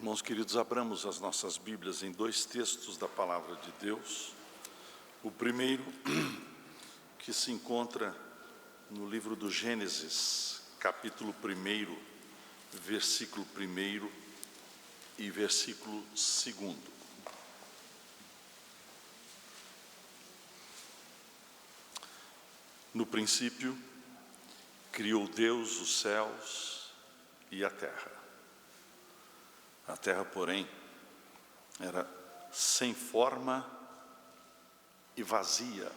Irmãos queridos, abramos as nossas Bíblias em dois textos da Palavra de Deus. O primeiro, que se encontra no livro do Gênesis, capítulo 1, versículo 1 e versículo 2. No princípio, criou Deus os céus e a terra. A terra, porém, era sem forma e vazia.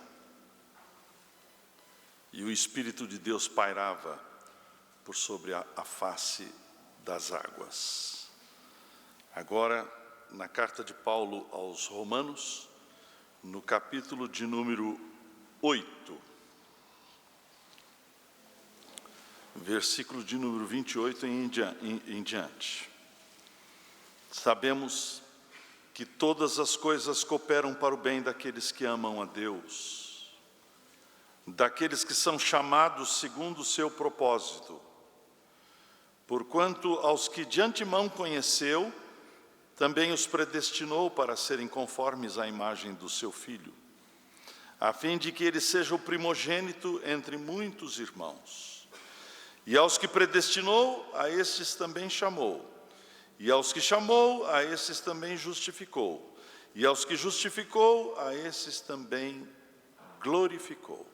E o Espírito de Deus pairava por sobre a face das águas. Agora, na carta de Paulo aos Romanos, no capítulo de número 8, versículo de número 28 em diante. Sabemos que todas as coisas cooperam para o bem daqueles que amam a Deus, daqueles que são chamados segundo o seu propósito. Porquanto aos que de antemão conheceu, também os predestinou para serem conformes à imagem do seu Filho, a fim de que ele seja o primogênito entre muitos irmãos. E aos que predestinou, a estes também chamou. E aos que chamou, a esses também justificou. E aos que justificou, a esses também glorificou.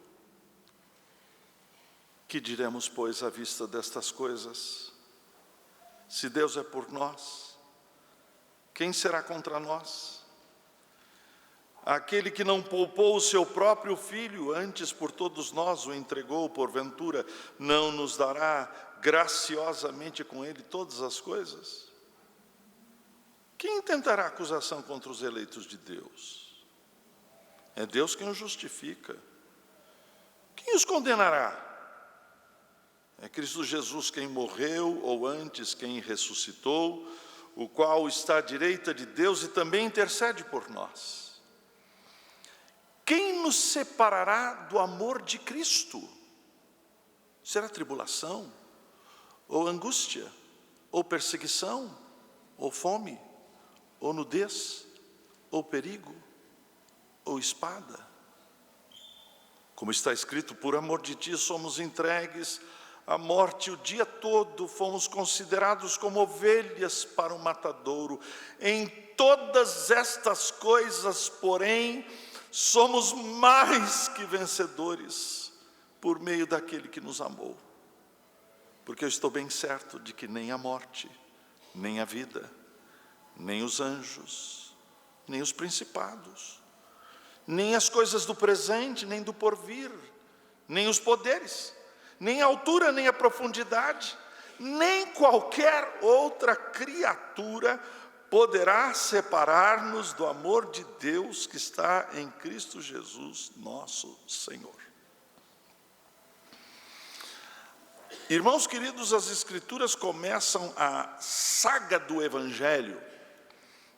Que diremos, pois, à vista destas coisas? Se Deus é por nós, quem será contra nós? Aquele que não poupou o seu próprio Filho, antes por todos nós o entregou, porventura, não nos dará graciosamente com ele todas as coisas? Quem intentará acusação contra os eleitos de Deus? É Deus quem os justifica. Quem os condenará? É Cristo Jesus quem morreu, ou antes quem ressuscitou, o qual está à direita de Deus e também intercede por nós. Quem nos separará do amor de Cristo? Será tribulação, ou angústia, ou perseguição, ou fome, ou nudez, ou perigo, ou espada? Como está escrito, por amor de ti somos entregues à morte o dia todo, fomos considerados como ovelhas para o matadouro. Em todas estas coisas, porém, somos mais que vencedores, por meio daquele que nos amou. Porque eu estou bem certo de que nem a morte, nem a vida, nem os anjos, nem os principados, nem as coisas do presente, nem do porvir, nem os poderes, nem a altura, nem a profundidade, nem qualquer outra criatura poderá separar-nos do amor de Deus que está em Cristo Jesus, nosso Senhor. Irmãos queridos, as Escrituras começam a saga do Evangelho,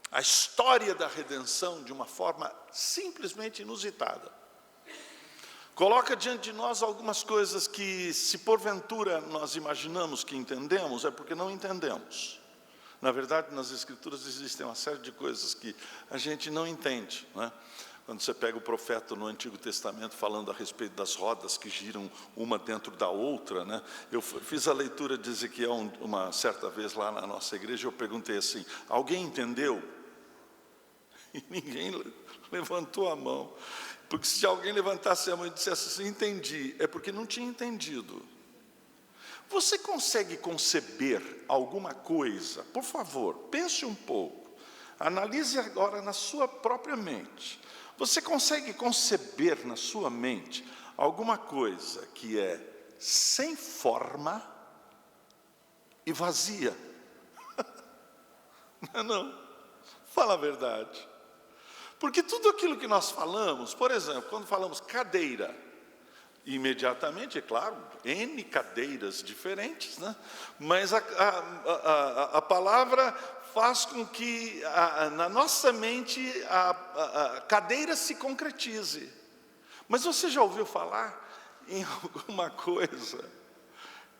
a história da redenção, de uma forma simplesmente inusitada. Coloca diante de nós algumas coisas que, se porventura nós imaginamos que entendemos, é porque não entendemos. Na verdade, nas Escrituras existem uma série de coisas que a gente não entende, né? Quando você pega o profeta no Antigo Testamento falando a respeito das rodas que giram uma dentro da outra, né? Eu fiz a leitura de Ezequiel uma certa vez lá na nossa igreja, eu perguntei assim, alguém entendeu? E ninguém levantou a mão. Porque se alguém levantasse a mão e dissesse assim, entendi, é porque não tinha entendido. Você consegue conceber alguma coisa? Por favor, pense um pouco. Analise agora na sua própria mente. Você consegue conceber na sua mente alguma coisa que é sem forma e vazia? Não, fala a verdade. Porque tudo aquilo que nós falamos, por exemplo, quando falamos cadeira, imediatamente, é claro, N cadeiras diferentes, né? Mas a palavra faz com que na nossa mente a cadeira se concretize. Mas você já ouviu falar em alguma coisa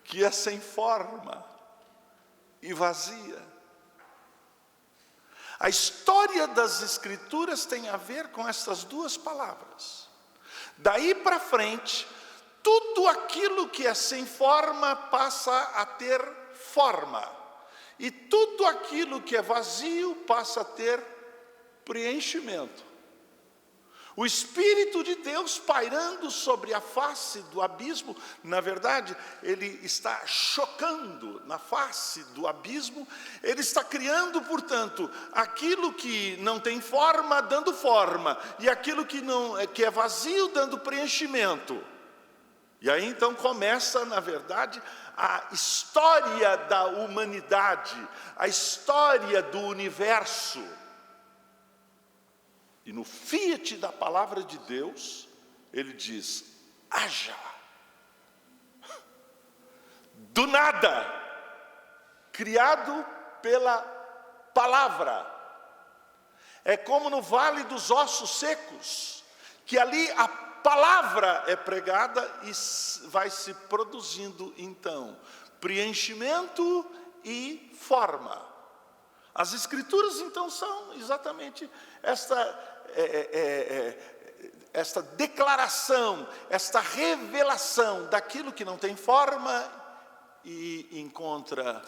que é sem forma e vazia? A história das Escrituras tem a ver com essas duas palavras. Daí para frente, tudo aquilo que é sem forma passa a ter forma. E tudo aquilo que é vazio passa a ter preenchimento. O Espírito de Deus pairando sobre a face do abismo, na verdade, ele está chocando na face do abismo, ele está criando, portanto, aquilo que não tem forma, dando forma, e aquilo que é vazio, dando preenchimento. E aí então começa, na verdade, a história da humanidade, a história do universo. E no fiat da palavra de Deus, ele diz: haja. Do nada, criado pela palavra. É como no vale dos ossos secos, que ali a palavra é pregada e vai se produzindo então preenchimento e forma. As Escrituras então são exatamente esta declaração, esta revelação daquilo que não tem forma e encontra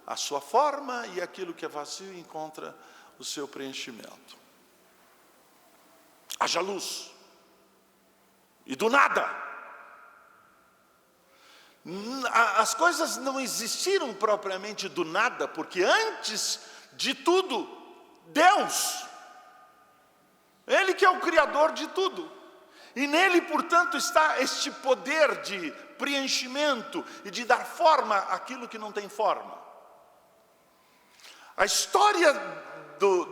a sua forma, e aquilo que é vazio encontra o seu preenchimento. Haja luz. E do nada. As coisas não existiram propriamente do nada, porque antes de tudo, Deus, Ele que é o Criador de tudo, e nele, portanto, está este poder de preenchimento e de dar forma àquilo que não tem forma. A história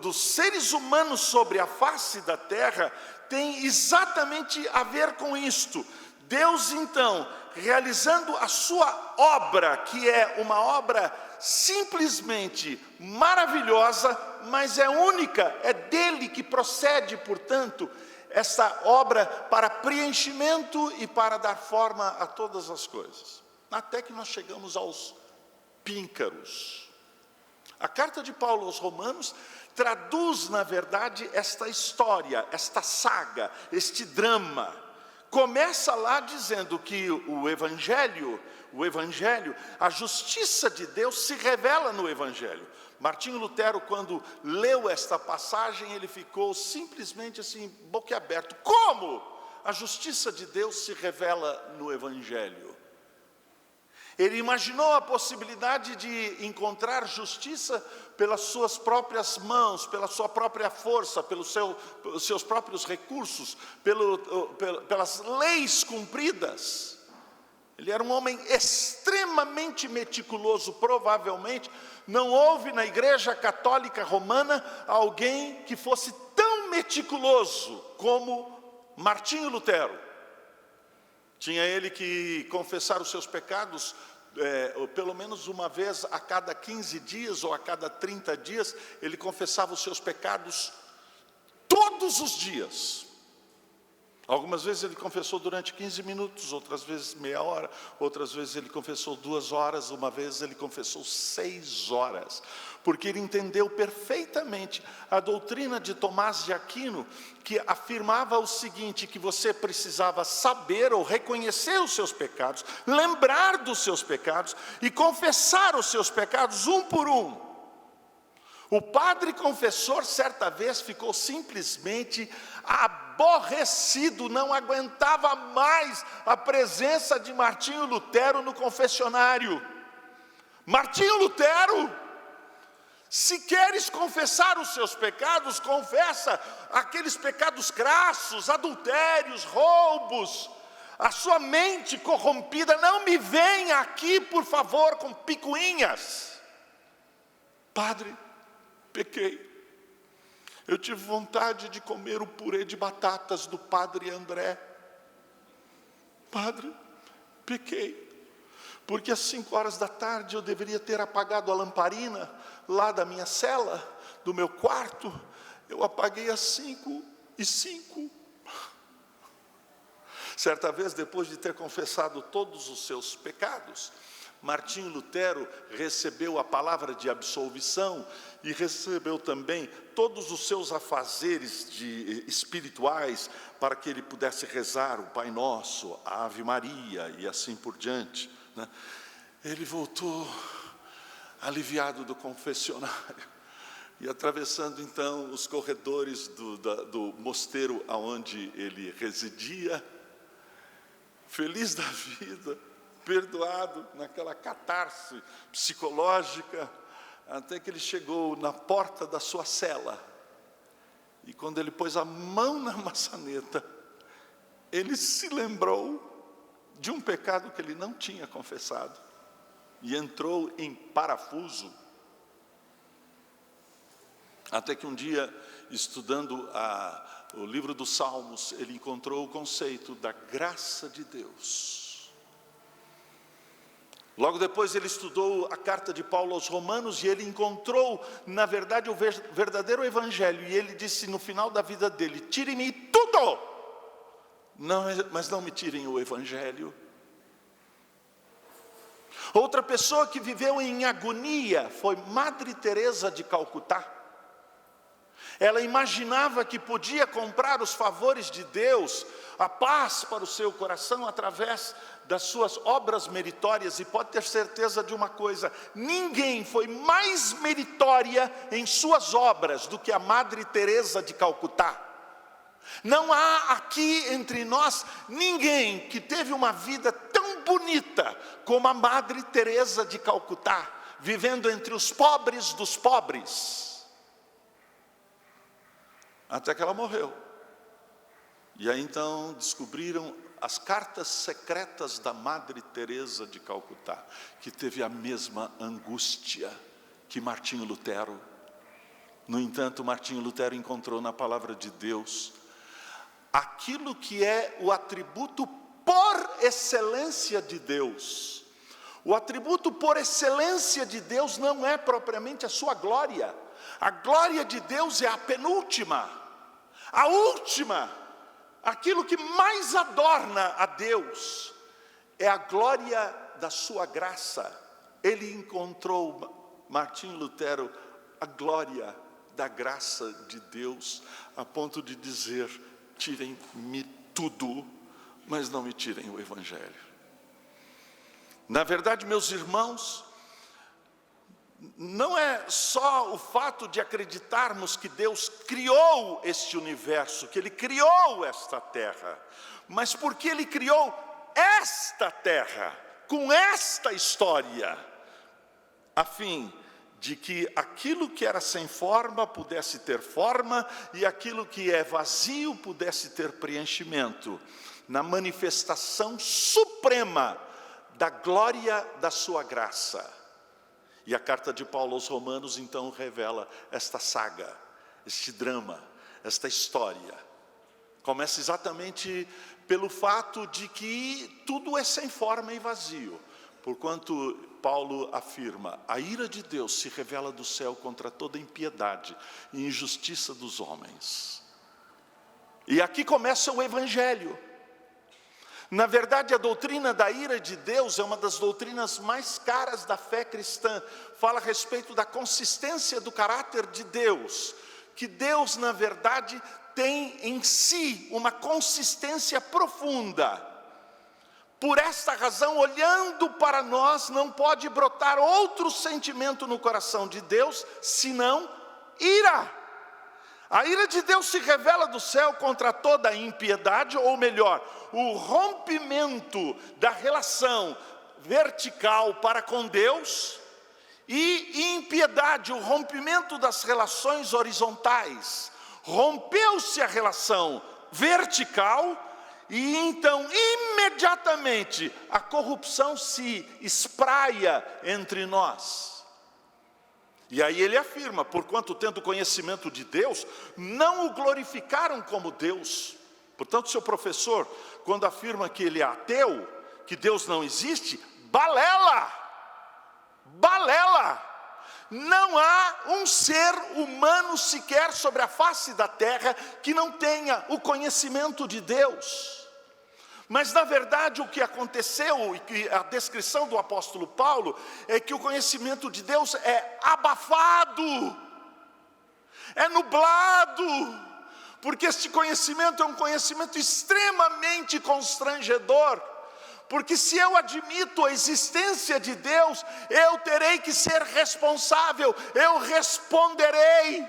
dos seres humanos sobre a face da terra tem exatamente a ver com isto. Deus, então, realizando a sua obra, que é uma obra simplesmente maravilhosa, mas é única, é dele que procede, portanto, essa obra para preenchimento e para dar forma a todas as coisas. Até que nós chegamos aos píncaros. A carta de Paulo aos Romanos traduz, na verdade, esta história, esta saga, este drama. Começa lá dizendo que o Evangelho, a justiça de Deus se revela no Evangelho. Martinho Lutero, quando leu esta passagem, ele ficou simplesmente assim, boquiaberto. Como a justiça de Deus se revela no Evangelho? Ele imaginou a possibilidade de encontrar justiça pelas suas próprias mãos, pela sua própria força, pelos seus próprios recursos, pelas leis cumpridas. Ele era um homem extremamente meticuloso. Provavelmente não houve na Igreja Católica Romana alguém que fosse tão meticuloso como Martinho Lutero. Tinha ele que confessar os seus pecados pelo menos uma vez a cada 15 dias ou a cada 30 dias, ele confessava os seus pecados todos os dias. Algumas vezes ele confessou durante 15 minutos, outras vezes meia hora, outras vezes ele confessou 2 horas, uma vez ele confessou 6 horas, porque ele entendeu perfeitamente a doutrina de Tomás de Aquino, que afirmava o seguinte, que você precisava saber ou reconhecer os seus pecados, lembrar dos seus pecados e confessar os seus pecados um por um. O padre confessor, certa vez, ficou simplesmente aborrecido, não aguentava mais a presença de Martinho Lutero no confessionário. Martinho Lutero, se queres confessar os seus pecados, confessa aqueles pecados crassos, adultérios, roubos, a sua mente corrompida. Não me venha aqui, por favor, com picuinhas. Padre, pequei. Eu tive vontade de comer o purê de batatas do Padre André. Padre, pequei. Porque às 5 horas da tarde eu deveria ter apagado a lamparina lá da minha cela, do meu quarto. Eu apaguei às 5:05. Certa vez, depois de ter confessado todos os seus pecados, Martinho Lutero recebeu a palavra de absolvição e recebeu também todos os seus afazeres espirituais para que ele pudesse rezar o Pai Nosso, a Ave Maria e assim por diante, né? Ele voltou aliviado do confessionário e atravessando então os corredores do mosteiro aonde ele residia, feliz da vida, perdoado naquela catarse psicológica, até que ele chegou na porta da sua cela. E quando ele pôs a mão na maçaneta, ele se lembrou de um pecado que ele não tinha confessado e entrou em parafuso. Até que um dia, estudando o livro dos Salmos, ele encontrou o conceito da graça de Deus. Logo depois ele estudou a carta de Paulo aos Romanos e ele encontrou, na verdade, o verdadeiro evangelho. E ele disse no final da vida dele: tirem-me tudo, mas não me tirem o evangelho. Outra pessoa que viveu em agonia foi Madre Teresa de Calcutá. Ela imaginava que podia comprar os favores de Deus, a paz para o seu coração através das suas obras meritórias. E pode ter certeza de uma coisa: ninguém foi mais meritória em suas obras do que a Madre Teresa de Calcutá. Não há aqui entre nós ninguém que teve uma vida tão bonita como a Madre Teresa de Calcutá, vivendo entre os pobres dos pobres. Até que ela morreu. E aí então descobriram as cartas secretas da Madre Teresa de Calcutá, que teve a mesma angústia que Martinho Lutero. No entanto, Martinho Lutero encontrou na palavra de Deus aquilo que é o atributo por excelência de Deus. O atributo por excelência de Deus não é propriamente a sua glória. A glória de Deus é a penúltima, a última. Aquilo que mais adorna a Deus é a glória da sua graça. Ele encontrou, Martinho Lutero, a glória da graça de Deus, a ponto de dizer: tirem-me tudo, mas não me tirem o evangelho. Na verdade, meus irmãos, não é só o fato de acreditarmos que Deus criou este universo, que Ele criou esta terra, mas porque Ele criou esta terra, com esta história, a fim de que aquilo que era sem forma pudesse ter forma, e aquilo que é vazio pudesse ter preenchimento, na manifestação suprema da glória da sua graça. E a carta de Paulo aos Romanos então revela esta saga, este drama, esta história. Começa exatamente pelo fato de que tudo é sem forma e vazio. Porquanto Paulo afirma: a ira de Deus se revela do céu contra toda impiedade e injustiça dos homens. E aqui começa o evangelho. Na verdade, a doutrina da ira de Deus é uma das doutrinas mais caras da fé cristã. Fala a respeito da consistência do caráter de Deus, que Deus, na verdade, tem em si uma consistência profunda. Por esta razão, olhando para nós, não pode brotar outro sentimento no coração de Deus, senão ira. A ira de Deus se revela do céu contra toda a impiedade, ou melhor, o rompimento da relação vertical para com Deus, e impiedade, o rompimento das relações horizontais. Rompeu-se a relação vertical, e então imediatamente a corrupção se espraia entre nós. E aí ele afirma: porquanto tendo conhecimento de Deus, não o glorificaram como Deus. Portanto, seu professor, quando afirma que ele é ateu, que Deus não existe, balela! Balela! Não há um ser humano sequer sobre a face da terra que não tenha o conhecimento de Deus. Mas na verdade o que aconteceu, e que a descrição do apóstolo Paulo, é que o conhecimento de Deus é abafado, é nublado, porque este conhecimento é um conhecimento extremamente constrangedor. Porque se eu admito a existência de Deus, eu terei que ser responsável, eu responderei.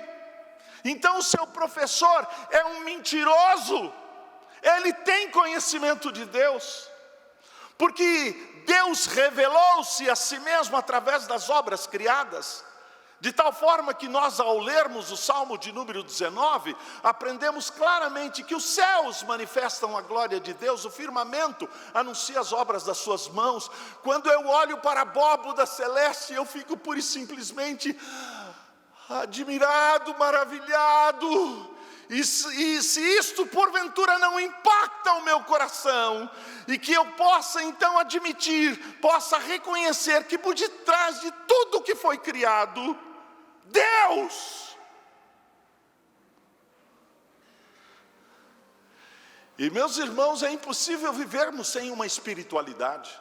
Então o seu professor é um mentiroso, ele tem conhecimento de Deus, porque Deus revelou-se a si mesmo através das obras criadas. De tal forma que nós, ao lermos o Salmo de número 19, aprendemos claramente que os céus manifestam a glória de Deus, o firmamento anuncia as obras das suas mãos. Quando eu olho para a abóboda celeste, eu fico pura e simplesmente admirado, maravilhado. E se isto porventura não impacta o meu coração, e que eu possa então admitir, possa reconhecer que por detrás de tudo que foi criado, Deus. E meus irmãos, é impossível vivermos sem uma espiritualidade.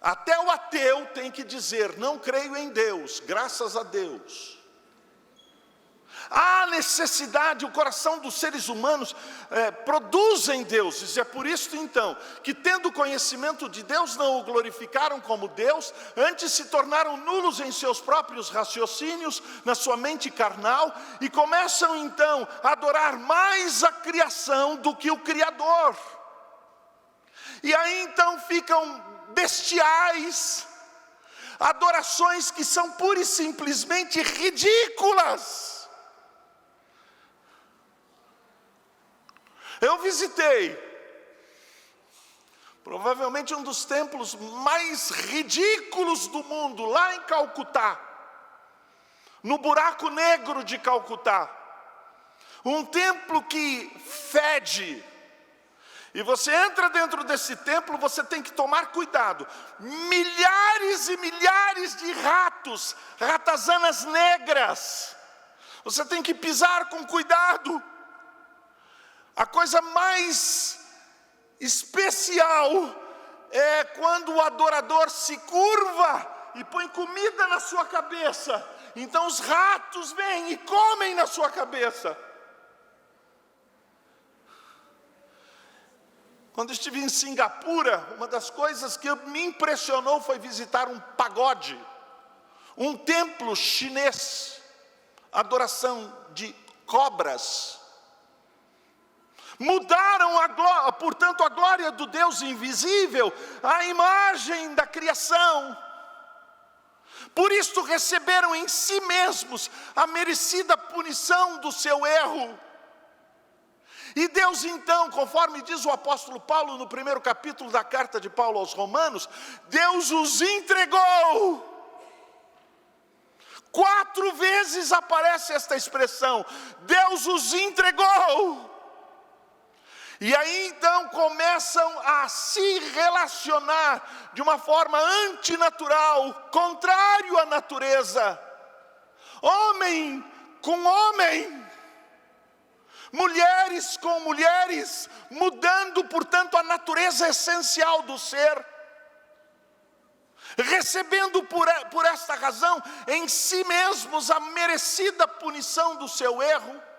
Até o ateu tem que dizer: não creio em Deus, graças a Deus. Há necessidade, o coração dos seres humanos produzem deuses. É por isso então, que tendo conhecimento de Deus, não o glorificaram como Deus, antes se tornaram nulos em seus próprios raciocínios, na sua mente carnal, e começam então a adorar mais a criação do que o Criador. E aí então ficam bestiais, adorações que são pura e simplesmente ridículas. Eu visitei, provavelmente um dos templos mais ridículos do mundo, lá em Calcutá, no buraco negro de Calcutá. Um templo que fede. E você entra dentro desse templo, você tem que tomar cuidado. Milhares e milhares de ratos, ratazanas negras. Você tem que pisar com cuidado. A coisa mais especial é quando o adorador se curva e põe comida na sua cabeça. Então os ratos vêm e comem na sua cabeça. Quando estive em Singapura, uma das coisas que me impressionou foi visitar um pagode, um templo chinês, adoração de cobras. Mudaram, portanto, a glória do Deus invisível, a imagem da criação. Por isso receberam em si mesmos a merecida punição do seu erro. E Deus então, conforme diz o apóstolo Paulo no primeiro capítulo da carta de Paulo aos Romanos, Deus os entregou. 4 vezes aparece esta expressão: Deus os entregou. E aí então começam a se relacionar de uma forma antinatural, contrário à natureza. Homem com homem, mulheres com mulheres, mudando, portanto, a natureza essencial do ser. Recebendo por esta razão em si mesmos a merecida punição do seu erro.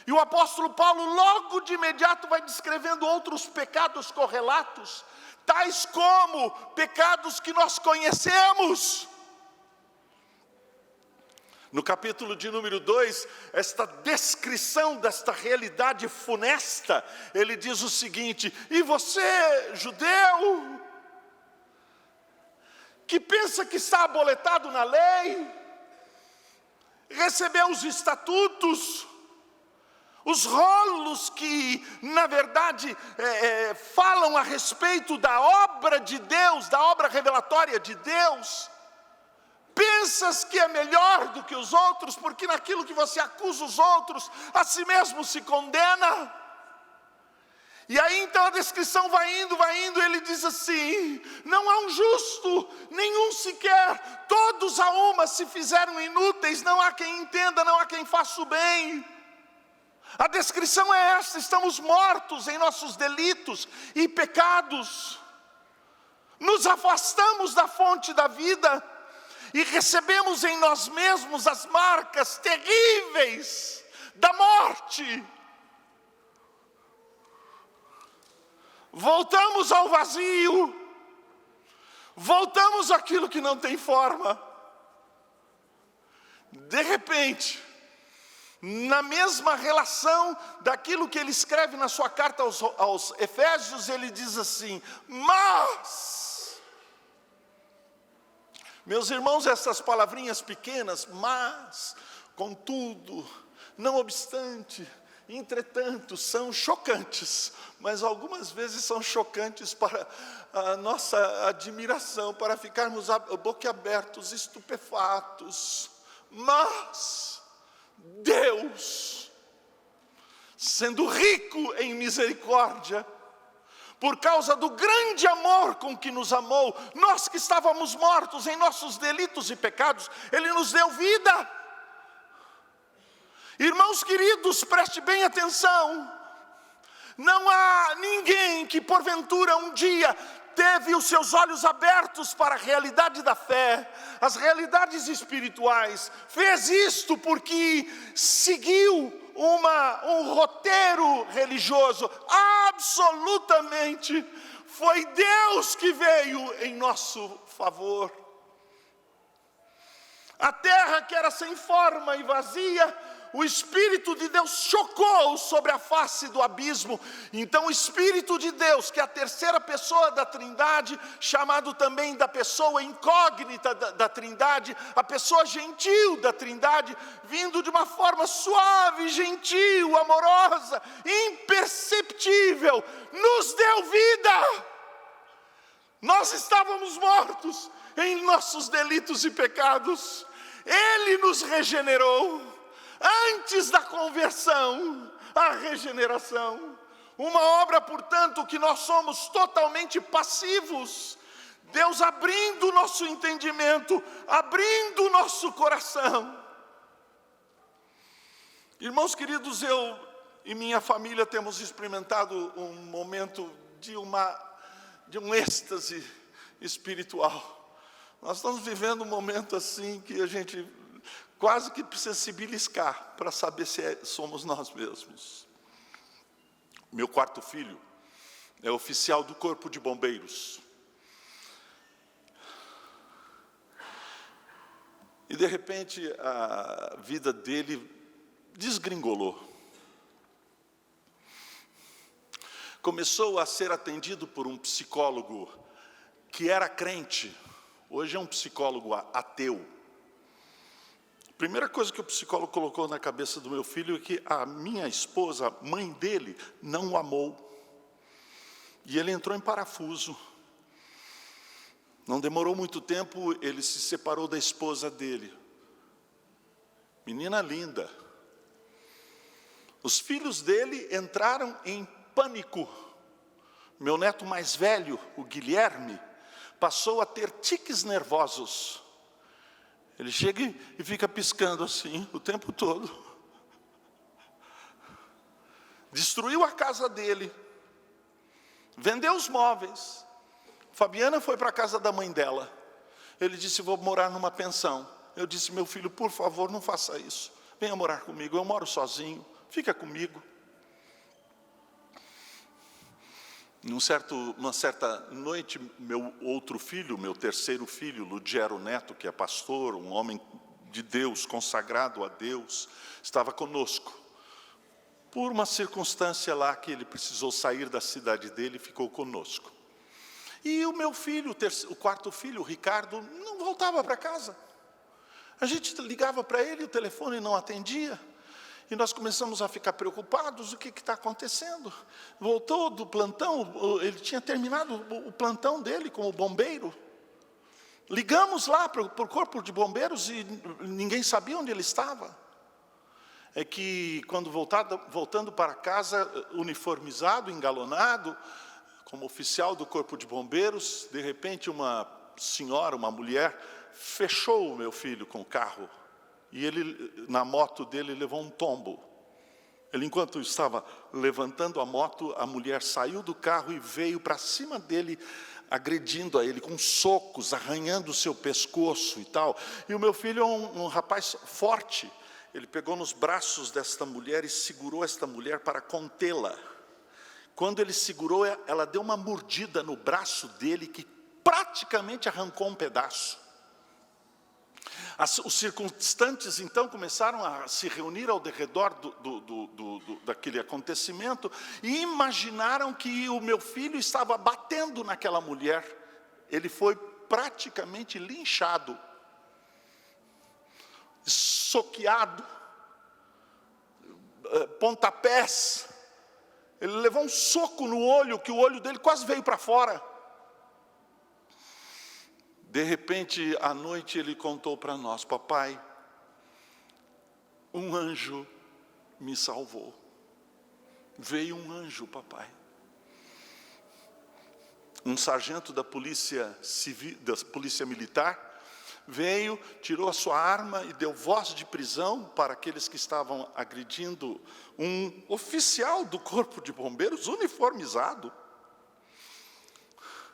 E o apóstolo Paulo logo de imediato vai descrevendo outros pecados correlatos, tais como pecados que nós conhecemos. No capítulo de número 2, esta descrição desta realidade funesta, ele diz o seguinte: e você, judeu, que pensa que está aboletado na lei, recebeu os estatutos, os rolos que, na verdade, falam a respeito da obra de Deus, da obra revelatória de Deus. Pensas que é melhor do que os outros, porque naquilo que você acusa os outros, a si mesmo se condena. E aí então a descrição vai indo, ele diz assim: não há um justo, nenhum sequer, todos a uma se fizeram inúteis, não há quem entenda, não há quem faça o bem. A descrição é esta: estamos mortos em nossos delitos e pecados, nos afastamos da fonte da vida e recebemos em nós mesmos as marcas terríveis da morte. Voltamos ao vazio, voltamos àquilo que não tem forma. De repente, na mesma relação daquilo que ele escreve na sua carta aos Efésios, ele diz assim: mas, meus irmãos, essas palavrinhas pequenas, mas, contudo, não obstante, entretanto, são chocantes, mas algumas vezes são chocantes para a nossa admiração, para ficarmos boquiabertos, estupefatos. Mas Deus, sendo rico em misericórdia, por causa do grande amor com que nos amou, nós que estávamos mortos em nossos delitos e pecados, Ele nos deu vida. Irmãos queridos, preste bem atenção. Não há ninguém que porventura um dia teve os seus olhos abertos para a realidade da fé, as realidades espirituais, fez isto porque seguiu um roteiro religioso. Absolutamente foi Deus que veio em nosso favor. A terra que era sem forma e vazia, o Espírito de Deus chocou sobre a face do abismo. Então o Espírito de Deus, que é a terceira pessoa da Trindade, chamado também da pessoa incógnita da Trindade, a pessoa gentil da Trindade, vindo de uma forma suave, gentil, amorosa, imperceptível, nos deu vida. Nós estávamos mortos em nossos delitos e pecados. Ele nos regenerou. Antes da conversão, a regeneração. Uma obra, portanto, que nós somos totalmente passivos. Deus abrindo o nosso entendimento, abrindo o nosso coração. Irmãos queridos, eu e minha família temos experimentado um momento de um êxtase espiritual. Nós estamos vivendo um momento assim que a gente quase que precisa se beliscar para saber se somos nós mesmos. Meu quarto filho é oficial do Corpo de Bombeiros. E de repente a vida dele desgringolou. Começou a ser atendido por um psicólogo que era crente, hoje é um psicólogo ateu. A primeira coisa que o psicólogo colocou na cabeça do meu filho é que a minha esposa, a mãe dele, não o amou. E ele entrou em parafuso. Não demorou muito tempo, ele se separou da esposa dele. Menina linda. Os filhos dele entraram em pânico. Meu neto mais velho, o Guilherme, passou a ter tiques nervosos. Ele chega e fica piscando assim o tempo todo. Destruiu a casa dele. Vendeu os móveis. Fabiana foi para a casa da mãe dela. Ele disse: vou morar numa pensão. Eu disse: meu filho, por favor, não faça isso. Venha morar comigo, eu moro sozinho. Fica comigo. Uma certa noite, meu outro filho, meu terceiro filho, Ludgero Neto, que é pastor, um homem de Deus, consagrado a Deus, estava conosco. Por uma circunstância lá que ele precisou sair da cidade dele, ficou conosco. E o meu filho, o quarto filho, o Ricardo, não voltava para casa. A gente ligava para ele, o telefone não atendia. E nós começamos a ficar preocupados, o que está acontecendo? Voltou do plantão, ele tinha terminado o plantão dele como bombeiro. Ligamos lá para o corpo de bombeiros e ninguém sabia onde ele estava. É que quando voltando para casa, uniformizado, engalonado, como oficial do corpo de bombeiros, de repente uma senhora, uma mulher, fechou o meu filho com o carro. E ele, na moto dele, levou um tombo. Ele, enquanto estava levantando a moto, a mulher saiu do carro e veio para cima dele, agredindo a ele com socos, arranhando o seu pescoço e tal. E o meu filho é um rapaz forte. Ele pegou nos braços desta mulher e segurou esta mulher para contê-la. Quando ele segurou, ela deu uma mordida no braço dele que praticamente arrancou um pedaço. Os circunstantes, então, começaram a se reunir ao redor daquele acontecimento e imaginaram que o meu filho estava batendo naquela mulher. Ele foi praticamente linchado, soqueado, pontapés. Ele levou um soco no olho, que o olho dele quase veio para fora. De repente, à noite, ele contou para nós: papai, um anjo me salvou. Veio um anjo, papai. Um sargento da polícia civil, da polícia militar, veio, tirou a sua arma e deu voz de prisão para aqueles que estavam agredindo um oficial do corpo de bombeiros, uniformizado.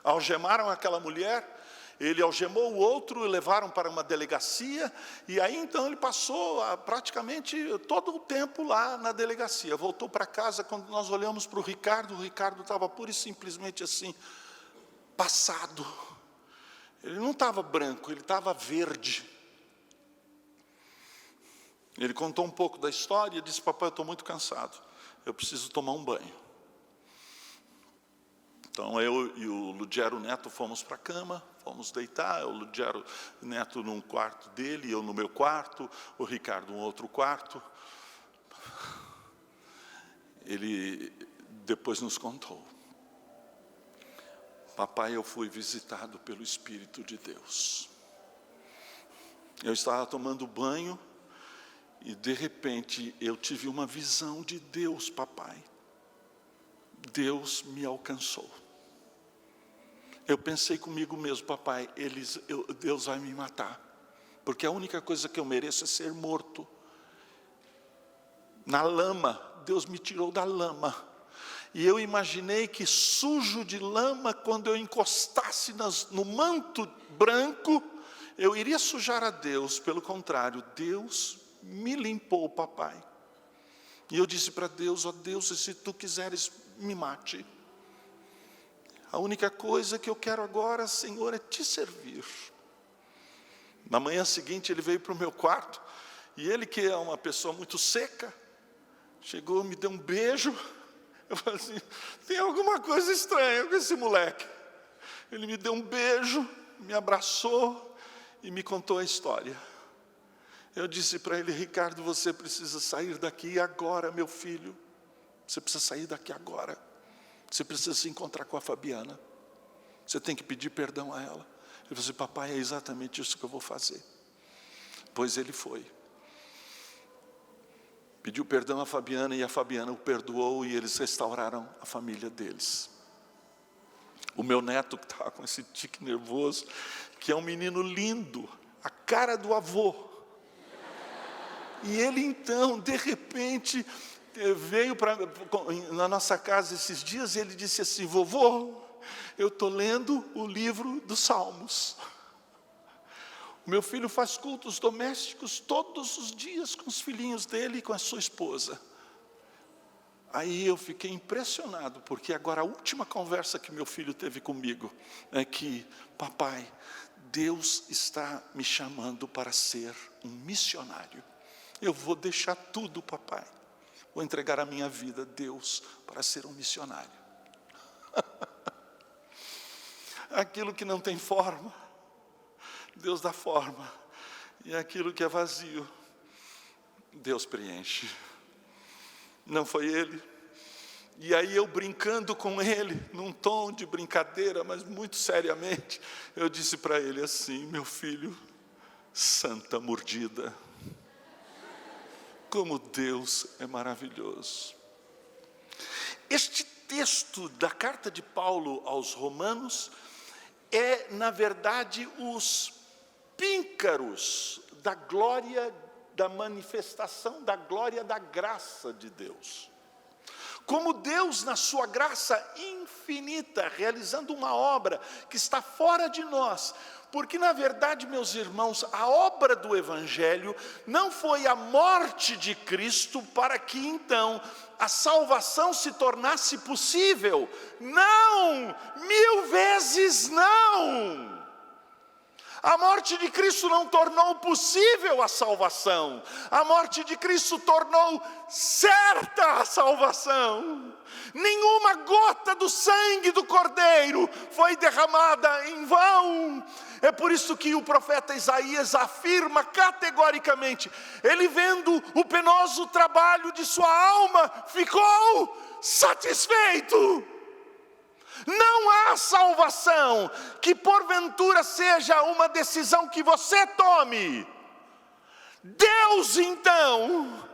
Algemaram aquela mulher. Ele algemou o outro e levaram para uma delegacia, e aí então ele passou praticamente todo o tempo lá na delegacia. Voltou para casa, quando nós olhamos para o Ricardo estava pura e simplesmente assim, passado. Ele não estava branco, ele estava verde. Ele contou um pouco da história e disse: papai, eu estou muito cansado, eu preciso tomar um banho. Então eu e o Ludgero Neto fomos para a cama, fomos deitar, o Ludgero Neto num quarto dele, eu no meu quarto, o Ricardo num outro quarto. Ele depois nos contou: papai, eu fui visitado pelo Espírito de Deus. Eu estava tomando banho e de repente eu tive uma visão de Deus, papai. Deus me alcançou. Eu pensei comigo mesmo: papai, Deus vai me matar, porque a única coisa que eu mereço é ser morto. Na lama, Deus me tirou da lama. E eu imaginei que sujo de lama, quando eu encostasse no manto branco, eu iria sujar a Deus. Pelo contrário, Deus me limpou, papai. E eu disse para Deus: ó Deus, se tu quiseres, me mate. A única coisa que eu quero agora, Senhor, é te servir. Na manhã seguinte ele veio para o meu quarto, e ele, que é uma pessoa muito seca, chegou, me deu um beijo. Eu falei assim: tem alguma coisa estranha com esse moleque. Ele me deu um beijo, me abraçou e me contou a história. Eu disse para ele: Ricardo, você precisa sair daqui agora, meu filho. Você precisa sair daqui agora. Você precisa se encontrar com a Fabiana. Você tem que pedir perdão a ela. Ele falou assim: papai, é exatamente isso que eu vou fazer. Pois ele foi. Pediu perdão a Fabiana e a Fabiana o perdoou, e eles restauraram a família deles. O meu neto, que estava com esse tique nervoso, que é um menino lindo, a cara do avô. E ele então, de repente, veio na nossa casa esses dias, e ele disse assim: vovô, eu estou lendo o livro dos Salmos. O meu filho faz cultos domésticos todos os dias com os filhinhos dele e com a sua esposa. Aí eu fiquei impressionado, porque agora a última conversa que meu filho teve comigo é que: papai, Deus está me chamando para ser um missionário. Eu vou deixar tudo, papai. Vou entregar a minha vida a Deus para ser um missionário. Aquilo que não tem forma, Deus dá forma. E aquilo que é vazio, Deus preenche. Não foi ele? E aí eu, brincando com ele, num tom de brincadeira, mas muito seriamente, eu disse para ele assim: meu filho, santa mordida, como Deus é maravilhoso. Este texto da carta de Paulo aos Romanos é, na verdade, os píncaros da glória da manifestação da glória da graça de Deus. Como Deus, na sua graça infinita, realizando uma obra que está fora de nós. Porque, na verdade, meus irmãos, a obra do Evangelho não foi a morte de Cristo para que, então, a salvação se tornasse possível. Não! 1000 vezes não! A morte de Cristo não tornou possível a salvação. A morte de Cristo tornou certa a salvação. Nenhuma gota do sangue do Cordeiro foi derramada em vão. É por isso que o profeta Isaías afirma categoricamente, ele vendo o penoso trabalho de sua alma, ficou satisfeito. Não há salvação que porventura seja uma decisão que você tome. Deus, então,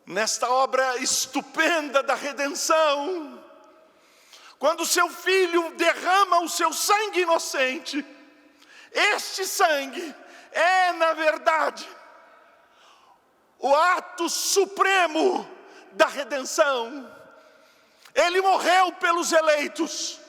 nesta obra estupenda da redenção, quando seu Filho derrama o seu sangue inocente, este sangue é, na verdade, o ato supremo da redenção. Ele morreu pelos eleitos.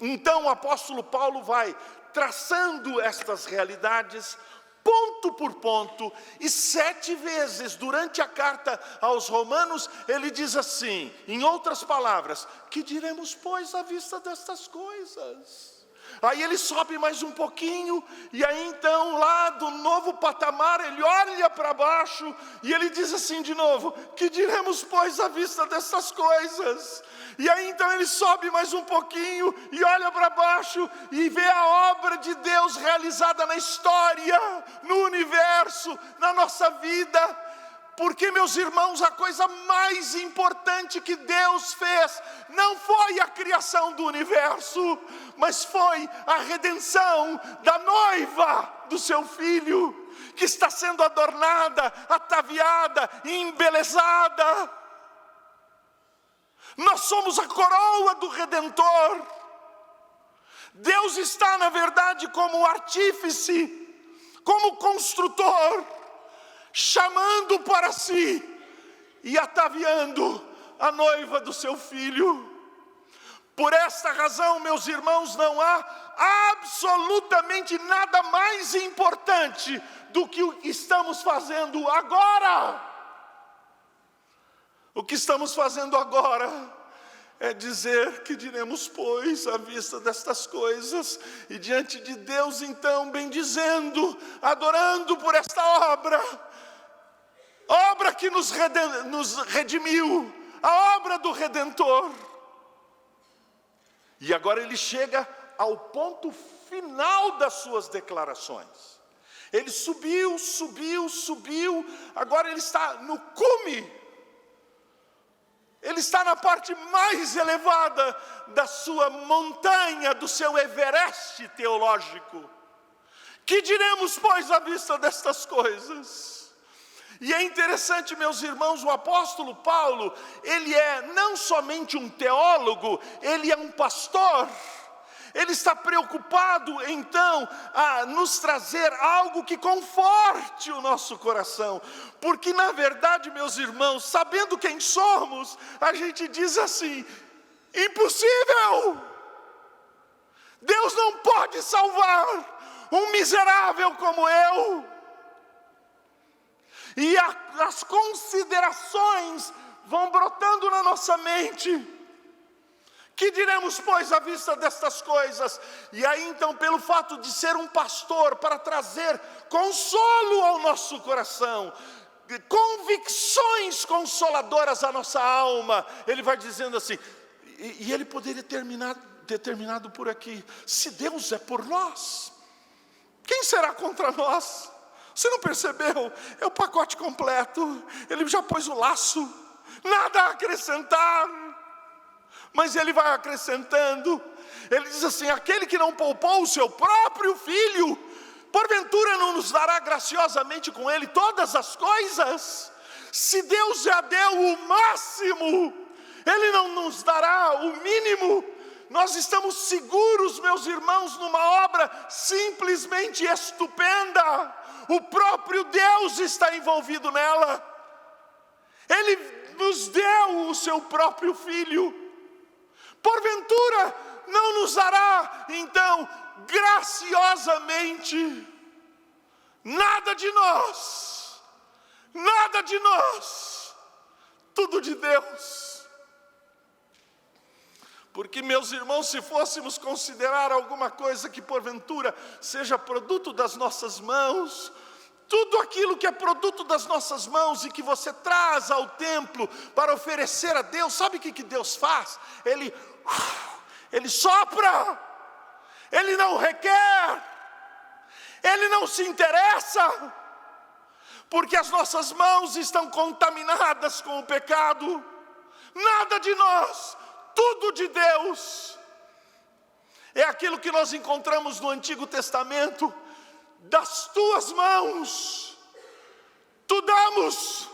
Então o apóstolo Paulo vai traçando estas realidades, ponto por ponto, e 7 vezes durante a carta aos Romanos, ele diz assim, em outras palavras, que diremos, pois, à vista destas coisas? Aí ele sobe mais um pouquinho, e aí então lá do novo patamar, ele olha para baixo, e ele diz assim de novo, que diremos pois à vista dessas coisas? E aí então ele sobe mais um pouquinho, e olha para baixo, e vê a obra de Deus realizada na história, no universo, na nossa vida. Porque, meus irmãos, a coisa mais importante que Deus fez não foi a criação do universo, mas foi a redenção da noiva do seu Filho, que está sendo adornada, ataviada e embelezada. Nós somos a coroa do Redentor. Deus está, na verdade, como artífice, como construtor, chamando para si e ataviando a noiva do seu Filho. Por esta razão, meus irmãos, não há absolutamente nada mais importante do que o que estamos fazendo agora. O que estamos fazendo agora é dizer que diremos, pois, à vista destas coisas, e diante de Deus, então, bendizendo, adorando por esta obra que nos redimiu, a obra do Redentor. E agora ele chega ao ponto final das suas declarações. Ele subiu, agora ele está no cume. Ele está na parte mais elevada da sua montanha, do seu Everest teológico. Que diremos, pois, à vista destas coisas? E é interessante, meus irmãos, o apóstolo Paulo, ele é não somente um teólogo, ele é um pastor. Ele está preocupado, então, a nos trazer algo que conforte o nosso coração. Porque, na verdade, meus irmãos, sabendo quem somos, a gente diz assim, impossível! Deus não pode salvar um miserável como eu. E as considerações vão brotando na nossa mente. Que diremos, pois, à vista destas coisas? E aí, então, pelo fato de ser um pastor, para trazer consolo ao nosso coração, convicções consoladoras à nossa alma, ele vai dizendo assim, e ele poderia ter terminado por aqui, se Deus é por nós, quem será contra nós? Você não percebeu? É o pacote completo. Ele já pôs o laço. Nada a acrescentar. Mas ele vai acrescentando. Ele diz assim, aquele que não poupou o seu próprio Filho, porventura não nos dará graciosamente com ele todas as coisas? Se Deus já deu o máximo, Ele não nos dará o mínimo? Nós estamos seguros, meus irmãos, numa obra simplesmente estupenda. o próprio Deus está envolvido nela. Ele nos deu o seu próprio Filho. Porventura, não nos dará, então, graciosamente, nada de nós, tudo de Deus. Porque, meus irmãos, se fôssemos considerar alguma coisa que porventura seja produto das nossas mãos, tudo aquilo que é produto das nossas mãos e que você traz ao templo para oferecer a Deus, sabe o que Deus faz? Ele sopra, Ele não requer, Ele não se interessa, porque as nossas mãos estão contaminadas com o pecado. Nada de nós, tudo de Deus. É aquilo que nós encontramos no Antigo Testamento: das tuas mãos tu damos.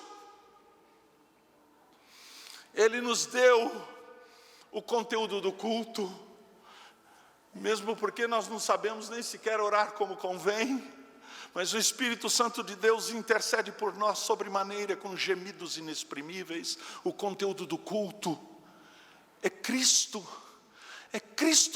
Ele nos deu o conteúdo do culto, mesmo porque nós não sabemos nem sequer orar como convém, mas o Espírito Santo de Deus intercede por nós sobremaneira com gemidos inexprimíveis. O conteúdo do culto é Cristo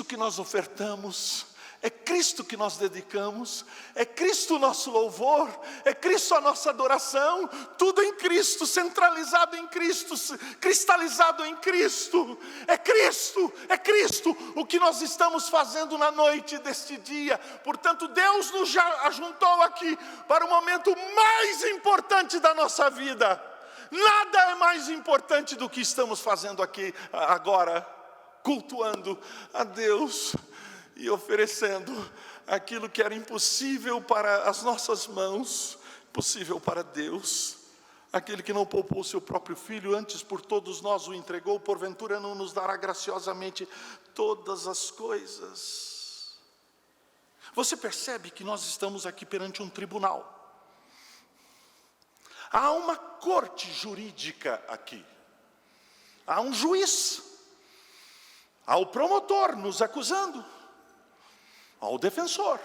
que nós ofertamos, é Cristo que nós dedicamos, é Cristo o nosso louvor, é Cristo a nossa adoração, tudo em Cristo, centralizado em Cristo, cristalizado em Cristo. É Cristo o que nós estamos fazendo na noite deste dia. Portanto, Deus nos ajuntou aqui para o momento mais importante da nossa vida. Nada é mais importante do que estamos fazendo aqui agora, cultuando a Deus e oferecendo aquilo que era impossível para as nossas mãos, possível para Deus. Aquele que não poupou seu próprio Filho, antes por todos nós o entregou, porventura não nos dará graciosamente todas as coisas. Você percebe que nós estamos aqui perante um tribunal. Há uma corte jurídica aqui. Há um juiz. Há o promotor nos acusando. Há o defensor.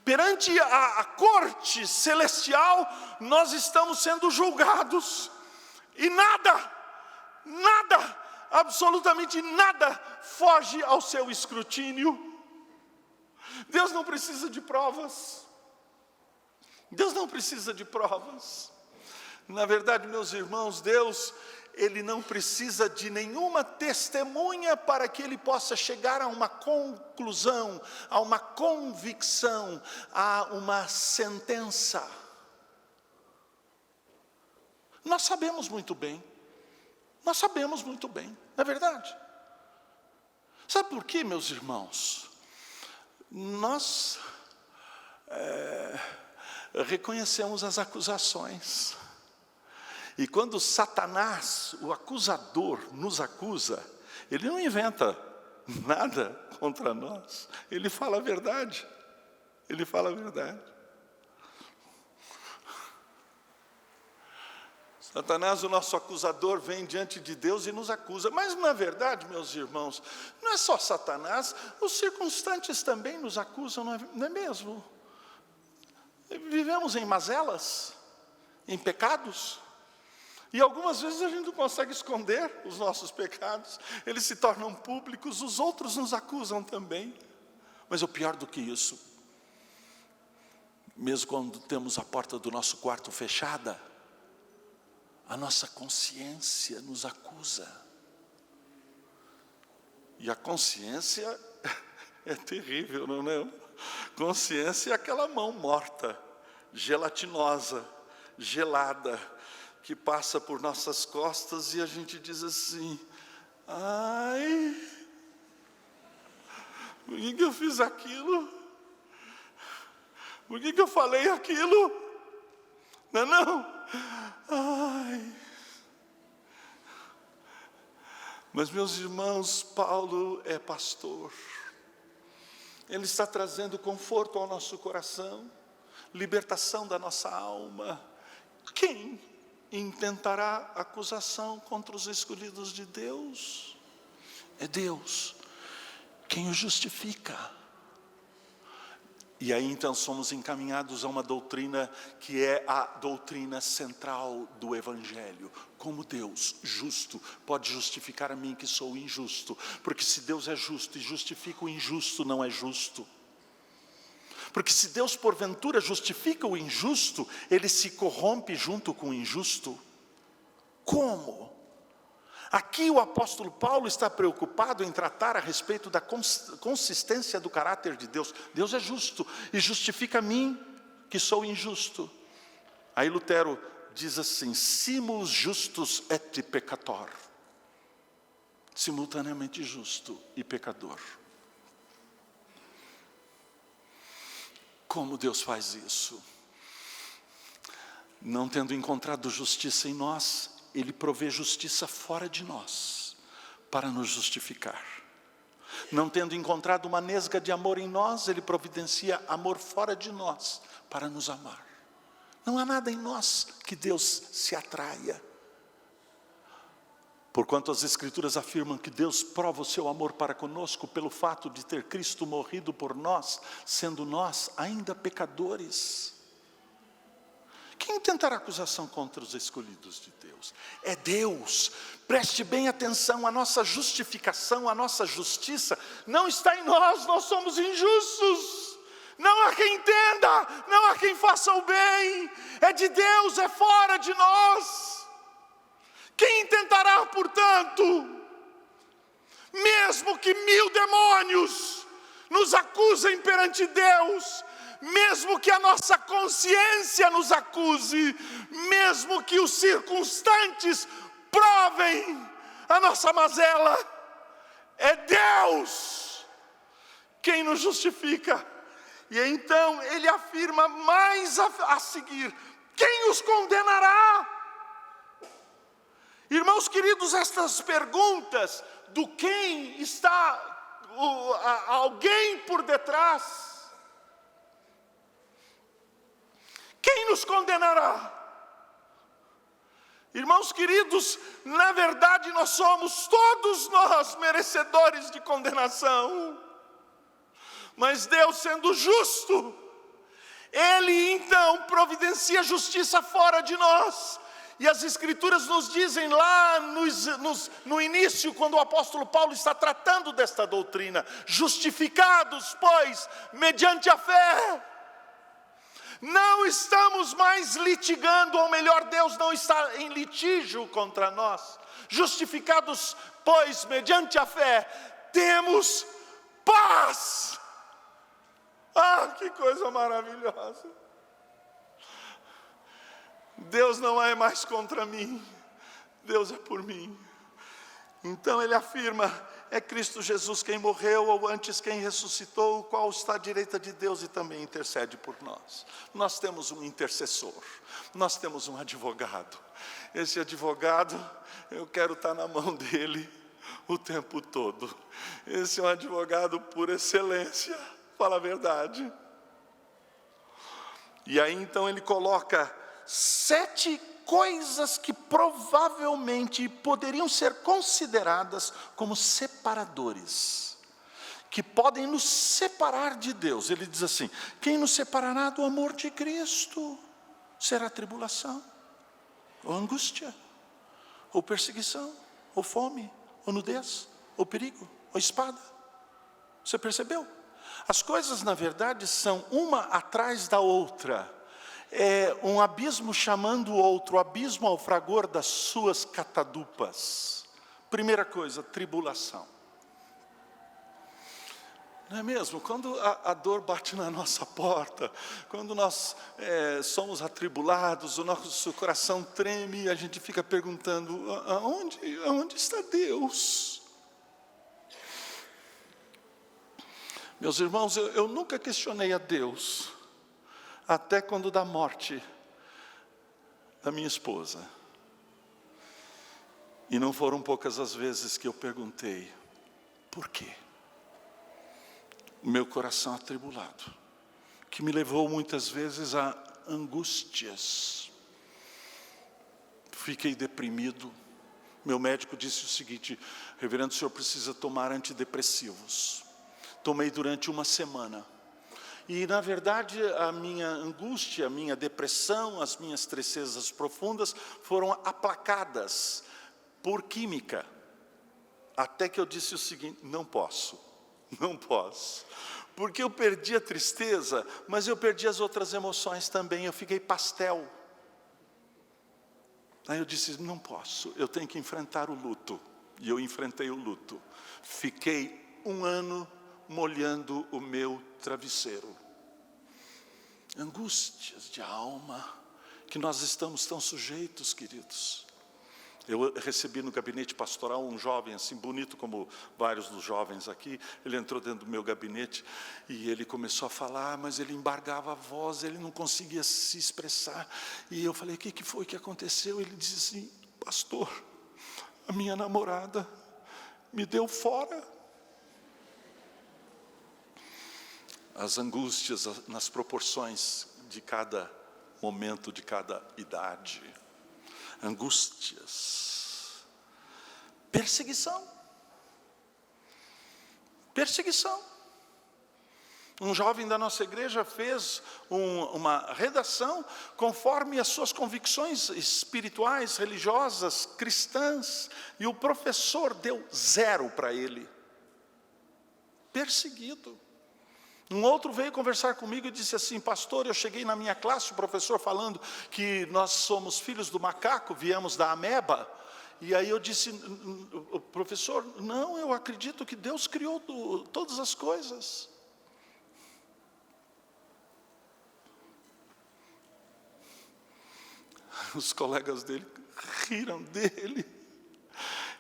Perante a corte celestial, nós estamos sendo julgados. E nada, absolutamente nada foge ao seu escrutínio. Deus não precisa de provas. Deus não precisa de provas. Na verdade, meus irmãos, Deus, Ele não precisa de nenhuma testemunha para que Ele possa chegar a uma conclusão, a uma convicção, a uma sentença. Nós sabemos muito bem, não é verdade? Sabe por quê, meus irmãos? Nós reconhecemos as acusações. E quando Satanás, o acusador, nos acusa, ele não inventa nada contra nós. Ele fala a verdade. Satanás, o nosso acusador, vem diante de Deus e nos acusa. Mas, na verdade, meus irmãos, não é só Satanás, os circunstantes também nos acusam, não é mesmo? Vivemos em mazelas, em pecados, e algumas vezes a gente não consegue esconder os nossos pecados, eles se tornam públicos, os outros nos acusam também. Mas o pior do que isso, mesmo quando temos a porta do nosso quarto fechada, a nossa consciência nos acusa. E a consciência é terrível, não é? Consciência é aquela mão morta, gelatinosa, gelada, que passa por nossas costas e a gente diz assim: ai, por que eu fiz aquilo? Por que eu falei aquilo? Não. Ai. Mas, meus irmãos, Paulo é pastor. Ele está trazendo conforto ao nosso coração, libertação da nossa alma. Quem intentará acusação contra os escolhidos de Deus? É Deus quem o justifica. E aí então somos encaminhados a uma doutrina que é a doutrina central do Evangelho. Como Deus, justo, pode justificar a mim que sou injusto. Porque se Deus é justo e justifica o injusto, não é justo. Porque se Deus porventura justifica o injusto, Ele se corrompe junto com o injusto. Como? Aqui o apóstolo Paulo está preocupado em tratar a respeito da consistência do caráter de Deus. Deus é justo e justifica a mim, que sou injusto. Aí Lutero diz assim: simul justus et peccator. Simultaneamente justo e pecador. Como Deus faz isso? Não tendo encontrado justiça em nós, Ele provê justiça fora de nós, para nos justificar. Não tendo encontrado uma nesga de amor em nós, Ele providencia amor fora de nós, para nos amar. Não há nada em nós que Deus se atraia. Porquanto as Escrituras afirmam que Deus prova o seu amor para conosco pelo fato de ter Cristo morrido por nós, sendo nós ainda pecadores. Quem tentará acusação contra os escolhidos de Deus? É Deus. Preste bem atenção, a nossa justificação, a nossa justiça não está em nós, nós somos injustos. Não há quem entenda, não há quem faça o bem. É de Deus, é fora de nós. Quem tentará, portanto? Mesmo que 1000 demônios nos acusem perante Deus, mesmo que a nossa consciência nos acuse, mesmo que os circunstantes provem a nossa mazela, é Deus quem nos justifica. E então ele afirma mais a seguir: quem os condenará? Irmãos queridos, estas perguntas do quem está alguém por detrás, quem nos condenará? Irmãos queridos, na verdade todos nós merecedores de condenação. Mas Deus, sendo justo, Ele então providencia justiça fora de nós. E as Escrituras nos dizem lá no início, quando o apóstolo Paulo está tratando desta doutrina: justificados, pois, mediante a fé. Não estamos mais litigando, ou melhor, Deus não está em litígio contra nós. Justificados, pois, mediante a fé, temos paz. Ah, que coisa maravilhosa! Deus não é mais contra mim, Deus é por mim. Então ele afirma: é Cristo Jesus quem morreu, ou antes quem ressuscitou, o qual está à direita de Deus e também intercede por nós. Nós temos um intercessor, nós temos um advogado. Esse advogado, eu quero estar na mão dele o tempo todo. Esse é um advogado por excelência, fala a verdade. E aí então ele coloca 7 coisas que provavelmente poderiam ser consideradas como separadores, que podem nos separar de Deus. Ele diz assim: quem nos separará do amor de Cristo? Será tribulação, ou angústia, ou perseguição, ou fome, ou nudez, ou perigo, ou espada. Você percebeu? As coisas na verdade são uma atrás da outra. É um abismo chamando o outro, o abismo ao fragor das suas catadupas. Primeira coisa, tribulação. Não é mesmo? Quando a dor bate na nossa porta, quando nós somos atribulados, o nosso coração treme e a gente fica perguntando: aonde está Deus? Meus irmãos, eu nunca questionei a Deus, até quando da morte da minha esposa. E não foram poucas as vezes que eu perguntei: por quê? O meu coração atribulado, que me levou muitas vezes a angústias. Fiquei deprimido. Meu médico disse o seguinte: reverendo, o senhor precisa tomar antidepressivos. Tomei durante uma semana. E, na verdade, a minha angústia, a minha depressão, as minhas tristezas profundas foram aplacadas por química. Até que eu disse o seguinte: não posso. Porque eu perdi a tristeza, mas eu perdi as outras emoções também, eu fiquei pastel. Aí eu disse: não posso, eu tenho que enfrentar o luto. E eu enfrentei o luto. Fiquei 1 ano molhando o meu travesseiro. Angústias de alma, que nós estamos tão sujeitos, queridos. Eu recebi no gabinete pastoral um jovem, assim, bonito como vários dos jovens aqui. Ele entrou dentro do meu gabinete e ele começou a falar, mas ele embargava a voz, ele não conseguia se expressar. E eu falei: o que foi que aconteceu? Ele disse assim: pastor, a minha namorada me deu fora. As angústias nas proporções de cada momento, de cada idade. Angústias, perseguição. Um jovem da nossa igreja fez uma redação conforme as suas convicções espirituais, religiosas, cristãs, e o professor deu 0 para ele. Perseguido. Um outro veio conversar comigo e disse assim: pastor, eu cheguei na minha classe, o professor falando que nós somos filhos do macaco, viemos da ameba. E aí eu disse: professor, não, eu acredito que Deus criou todas as coisas. Os colegas dele riram dele.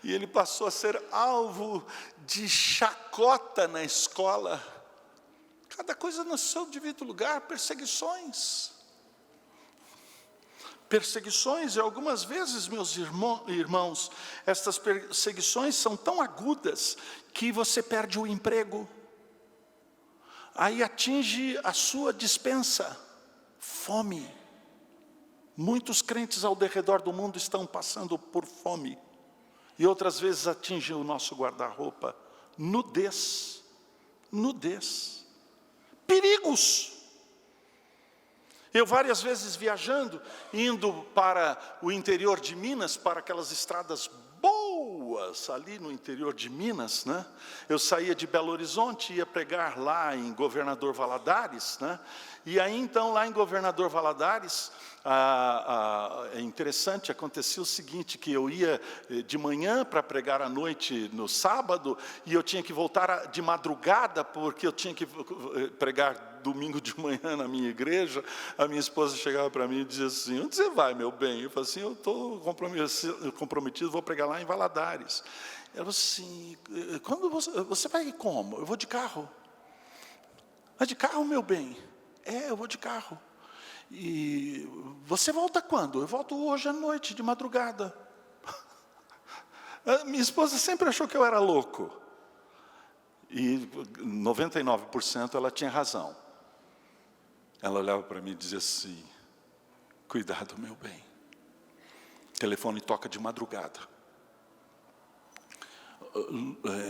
E ele passou a ser alvo de chacota na escola. Cada coisa no seu devido lugar, perseguições. E algumas vezes, meus irmãos, estas perseguições são tão agudas que você perde o emprego. Aí atinge a sua despensa, fome. Muitos crentes ao redor do mundo estão passando por fome. E outras vezes atinge o nosso guarda-roupa, nudez. Perigos. Eu várias vezes viajando, indo para o interior de Minas, para aquelas estradas boas ali no interior de Minas, né? Eu saía de Belo Horizonte, ia pregar lá em Governador Valadares, né? E aí então lá em Governador Valadares, é interessante, acontecia o seguinte, que eu ia de manhã para pregar à noite no sábado, e eu tinha que voltar de madrugada, porque eu tinha que pregar domingo de manhã na minha igreja. A minha esposa chegava para mim e dizia assim: onde você vai, meu bem? Eu falei assim: eu estou comprometido, vou pregar lá em Valadares. Ela falou assim: quando você vai como? Eu vou de carro. Vai de carro, meu bem? Eu vou de carro. E você volta quando? Eu volto hoje à noite, de madrugada. Minha esposa sempre achou que eu era louco. E 99% ela tinha razão. Ela olhava para mim e dizia assim: cuidado, meu bem. O telefone toca de madrugada.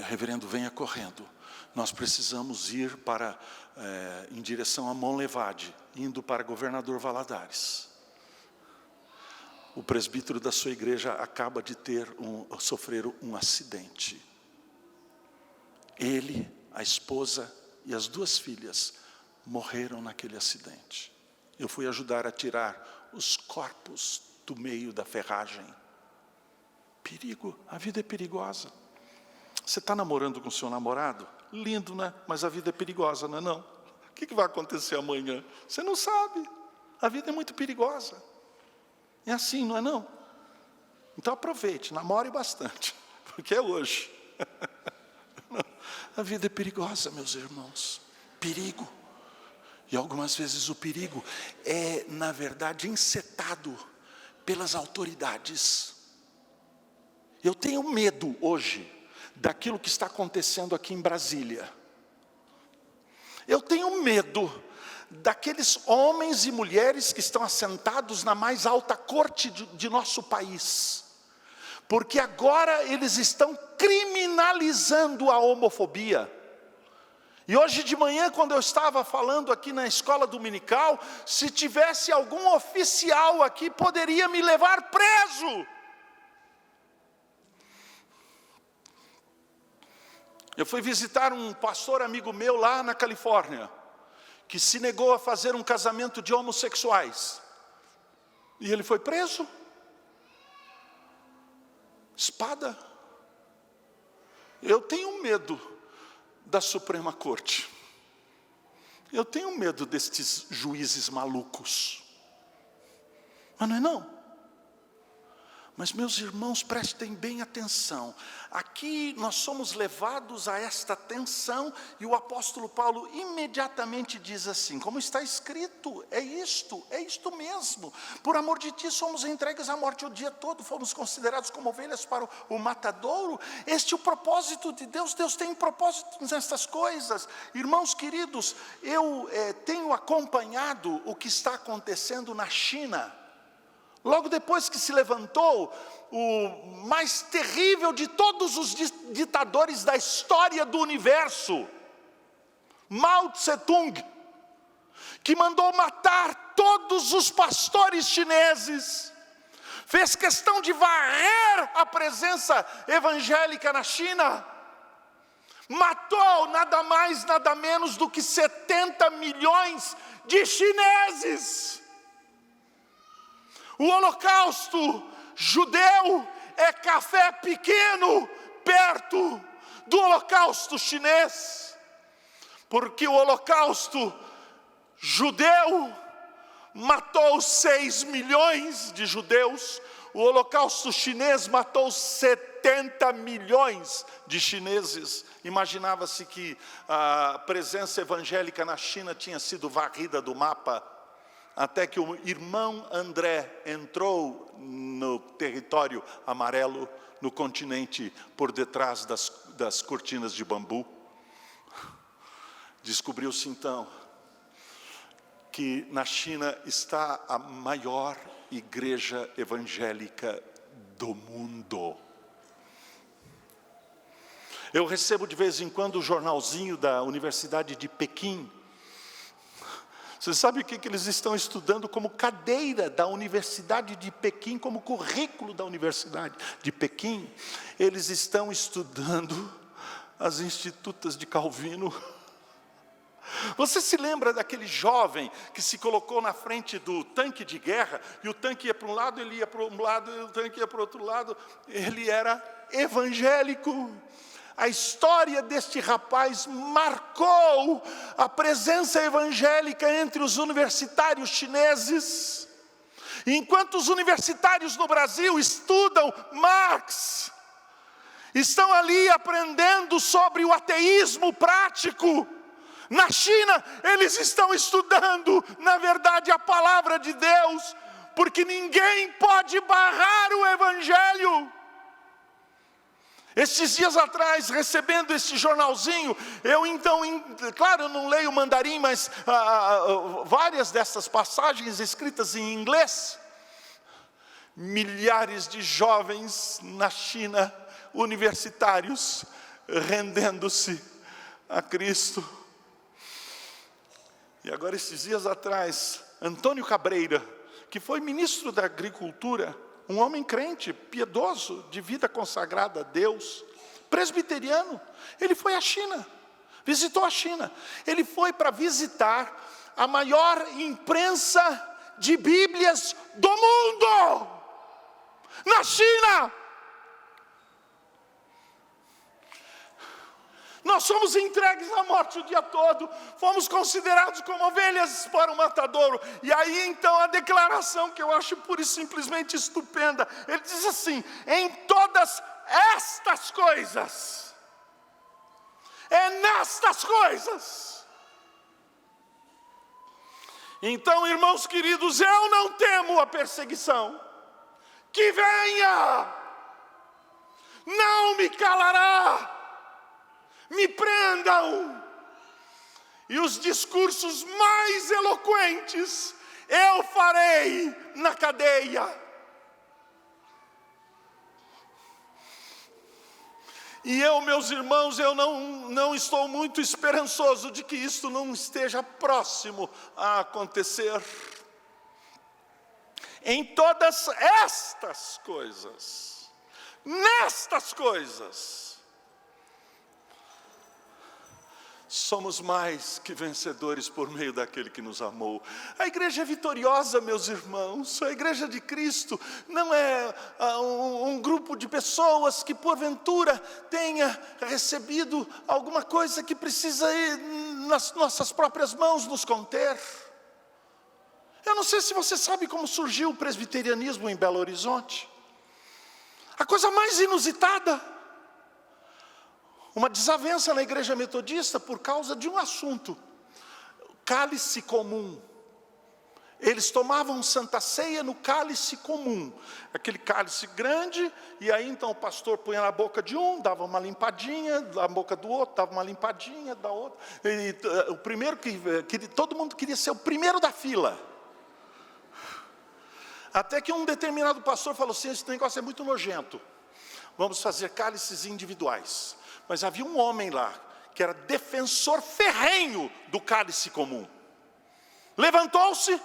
Reverendo, venha correndo. Nós precisamos ir em direção a Monlevade, indo para Governador Valadares. O presbítero da sua igreja acaba de sofrer um acidente. Ele, a esposa e as 2 filhas morreram naquele acidente. Eu fui ajudar a tirar os corpos do meio da ferragem. Perigo, a vida é perigosa. Você está namorando com seu namorado? Lindo, né? Mas a vida é perigosa, não é não? O que vai acontecer amanhã? Você não sabe. A vida é muito perigosa. É assim, não é não? Então aproveite, namore bastante, porque é hoje. A vida é perigosa, meus irmãos. Perigo. E algumas vezes o perigo é, na verdade, encetado pelas autoridades. Eu tenho medo hoje daquilo que está acontecendo aqui em Brasília. Eu tenho medo daqueles homens e mulheres que estão assentados na mais alta corte de nosso país. Porque agora eles estão criminalizando a homofobia. E hoje de manhã, quando eu estava falando aqui na escola dominical, se tivesse algum oficial aqui, poderia me levar preso. Eu fui visitar um pastor amigo meu lá na Califórnia, que se negou a fazer um casamento de homossexuais. E ele foi preso. Espada. Eu tenho medo da Suprema Corte. Eu tenho medo destes juízes malucos. Mas não é não? Mas meus irmãos, prestem bem atenção. Aqui nós somos levados a esta tensão e o apóstolo Paulo imediatamente diz assim, como está escrito, é isto mesmo. Por amor de ti somos entregues à morte o dia todo, fomos considerados como ovelhas para o matadouro. Este é o propósito de Deus, Deus tem propósito nestas coisas. Irmãos queridos, eu tenho acompanhado o que está acontecendo na China. Logo depois que se levantou o mais terrível de todos os ditadores da história do universo, Mao Tse-tung, que mandou matar todos os pastores chineses, fez questão de varrer a presença evangélica na China, matou nada mais, nada menos do que 70 milhões de chineses. O holocausto judeu é café pequeno perto do holocausto chinês, porque o holocausto judeu matou 6 milhões de judeus, o holocausto chinês matou 70 milhões de chineses. Imaginava-se que a presença evangélica na China tinha sido varrida do mapa, até que o irmão André entrou no território amarelo, no continente por detrás das cortinas de bambu. Descobriu-se então que na China está a maior igreja evangélica do mundo. Eu recebo de vez em quando o jornalzinho da Universidade de Pequim. Você sabe o que eles estão estudando como cadeira da Universidade de Pequim, como currículo da Universidade de Pequim? Eles estão estudando as institutas de Calvino. Você se lembra daquele jovem que se colocou na frente do tanque de guerra, e o tanque ia para um lado, ele ia para um lado, e o tanque ia para o outro lado? Ele era evangélico. A história deste rapaz marcou a presença evangélica entre os universitários chineses. Enquanto os universitários no Brasil estudam Marx, estão ali aprendendo sobre o ateísmo prático. Na China, eles estão estudando, na verdade, a palavra de Deus, porque ninguém pode barrar o Evangelho. Estes dias atrás, recebendo esse jornalzinho, eu então, claro, eu não leio mandarim, mas várias dessas passagens escritas em inglês. Milhares de jovens na China, universitários, rendendo-se a Cristo. E agora, esses dias atrás, Antônio Cabreira, que foi ministro da Agricultura, um homem crente, piedoso, de vida consagrada a Deus, presbiteriano, ele foi à China, visitou a China. Ele foi para visitar a maior imprensa de Bíblias do mundo, na China. Nós somos entregues à morte o dia todo, fomos considerados como ovelhas para o matadouro. E aí então a declaração que eu acho pura e simplesmente estupenda, ele diz assim: em todas estas coisas, é nestas coisas. Então, irmãos queridos, eu não temo a perseguição, que venha, não me calará. Me prendam, e os discursos mais eloquentes eu farei na cadeia. E eu, meus irmãos, eu não estou muito esperançoso de que isto não esteja próximo a acontecer. Em todas estas coisas, nestas coisas, somos mais que vencedores por meio daquele que nos amou. A igreja é vitoriosa, meus irmãos. A igreja de Cristo não é um grupo de pessoas que porventura tenha recebido alguma coisa que precisa ir nas nossas próprias mãos nos conter. Eu não sei se você sabe como surgiu o presbiterianismo em Belo Horizonte. A coisa mais inusitada, uma desavença na igreja metodista por causa de um assunto, cálice comum. Eles tomavam Santa Ceia no cálice comum, aquele cálice grande, e aí então o pastor punha na boca de um, dava uma limpadinha, na boca do outro, dava uma limpadinha, da outra. E o primeiro que todo mundo queria ser o primeiro da fila. Até que um determinado pastor falou assim: esse negócio é muito nojento, vamos fazer cálices individuais. Mas havia um homem lá, que era defensor ferrenho do cálice comum. Levantou-se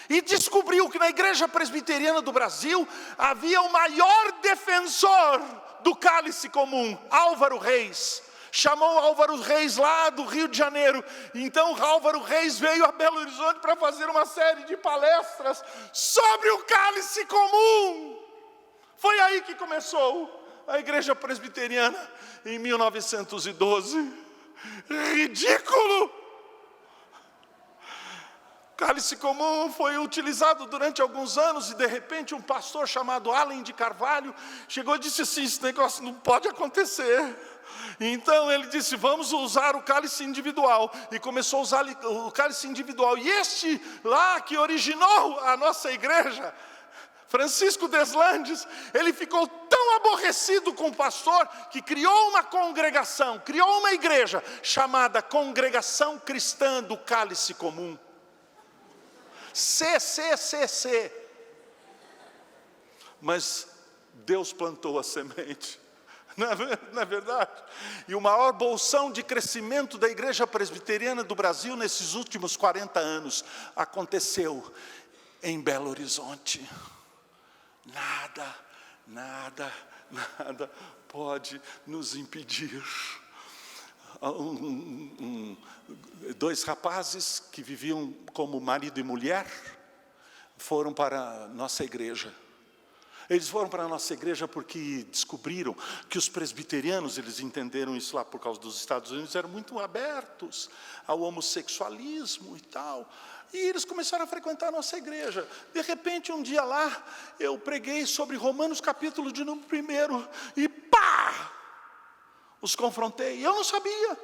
e descobriu que na igreja presbiteriana do Brasil, havia o maior defensor do cálice comum, Álvaro Reis. Chamou Álvaro Reis lá do Rio de Janeiro. Então Álvaro Reis veio a Belo Horizonte para fazer uma série de palestras sobre o cálice comum. Foi aí que começou a igreja presbiteriana em 1912. Ridículo! Cálice comum foi utilizado durante alguns anos, e de repente um pastor chamado Allen de Carvalho chegou e disse assim: esse negócio não pode acontecer. Então ele disse: vamos usar o cálice individual, e começou a usar o cálice individual. E este lá que originou a nossa igreja, Francisco Deslandes, ele ficou tão aborrecido com o pastor que criou uma congregação, criou uma igreja chamada Congregação Cristã do Cálice Comum. CCCC. Mas Deus plantou a semente, não é verdade? E o maior bolsão de crescimento da igreja presbiteriana do Brasil nesses últimos 40 anos aconteceu em Belo Horizonte. Nada pode nos impedir. Dois rapazes que viviam como marido e mulher foram para a nossa igreja. Eles foram para a nossa igreja porque descobriram que os presbiterianos, eles entenderam isso lá por causa dos Estados Unidos, eram muito abertos ao homossexualismo e tal. E eles começaram a frequentar a nossa igreja. De repente, um dia lá, eu preguei sobre Romanos capítulo de número 1, e pá! Os confrontei. Eu não sabia.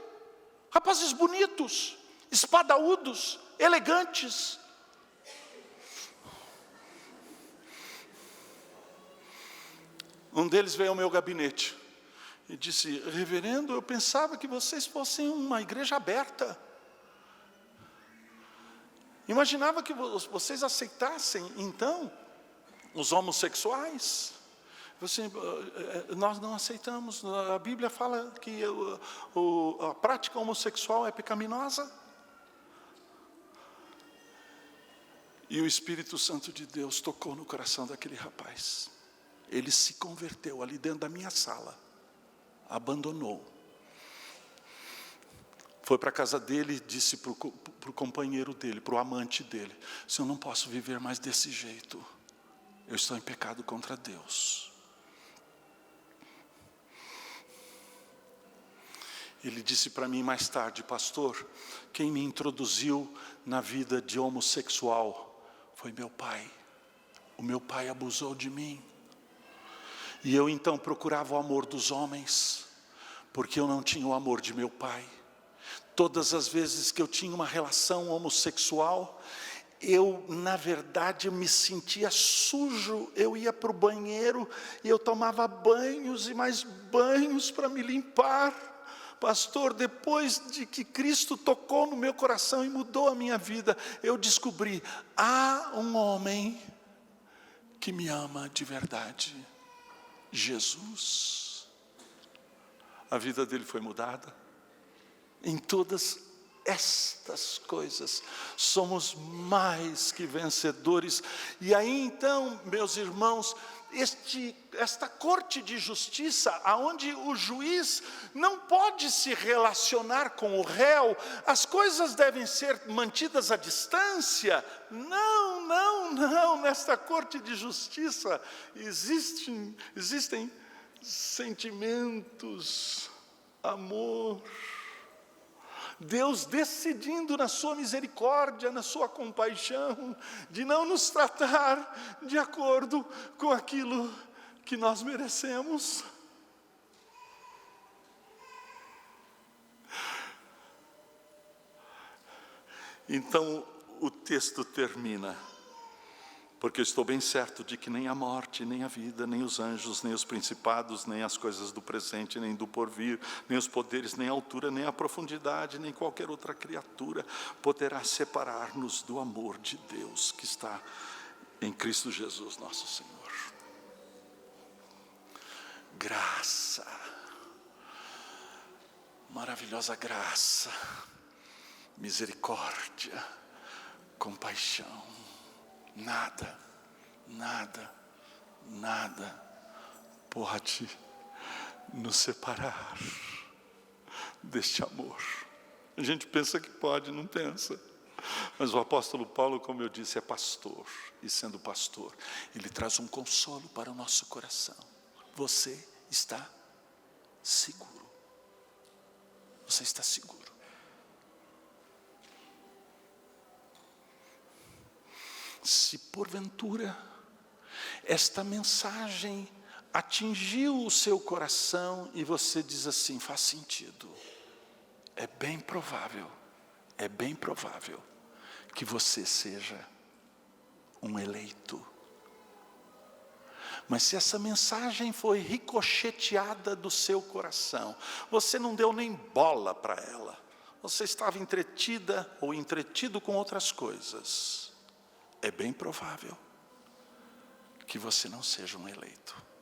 Rapazes bonitos, espadaúdos, elegantes. Um deles veio ao meu gabinete e disse: reverendo, eu pensava que vocês fossem uma igreja aberta. Imaginava que vocês aceitassem, então, os homossexuais. Assim, nós não aceitamos. A Bíblia fala que a prática homossexual é pecaminosa. E o Espírito Santo de Deus tocou no coração daquele rapaz. Ele se converteu ali dentro da minha sala, abandonou. Foi para a casa dele e disse para o companheiro dele, para o amante dele: se eu não posso viver mais desse jeito, eu estou em pecado contra Deus. Ele disse para mim mais tarde: pastor, quem me introduziu na vida de homossexual foi meu pai. O meu pai abusou de mim. E eu então procurava o amor dos homens, porque eu não tinha o amor de meu pai. Todas as vezes que eu tinha uma relação homossexual, eu, na verdade, me sentia sujo. Eu ia para o banheiro e eu tomava banhos e mais banhos para me limpar. Pastor, depois de que Cristo tocou no meu coração e mudou a minha vida, eu descobri: há um homem que me ama de verdade. Jesus. a vida dele foi mudada. Em todas estas coisas, somos mais que vencedores. E aí então, meus irmãos, esta corte de justiça, aonde o juiz não pode se relacionar com o réu, as coisas devem ser mantidas à distância. Não, nesta corte de justiça existem sentimentos, amor, Deus decidindo na sua misericórdia, na sua compaixão, de não nos tratar de acordo com aquilo que nós merecemos. Então o texto termina: porque eu estou bem certo de que nem a morte, nem a vida, nem os anjos, nem os principados, nem as coisas do presente, nem do porvir, nem os poderes, nem a altura, nem a profundidade, nem qualquer outra criatura poderá separar-nos do amor de Deus que está em Cristo Jesus, nosso Senhor. Graça, maravilhosa graça, misericórdia, compaixão. Nada pode nos separar deste amor. A gente pensa que pode, não pensa. Mas o apóstolo Paulo, como eu disse, é pastor. E sendo pastor, ele traz um consolo para o nosso coração. Você está seguro. Você está seguro. Se porventura esta mensagem atingiu o seu coração e você diz assim: faz sentido, é bem provável que você seja um eleito. Mas se essa mensagem foi ricocheteada do seu coração, você não deu nem bola para ela, você estava entretida ou entretido com outras coisas, é bem provável que você não seja um eleito.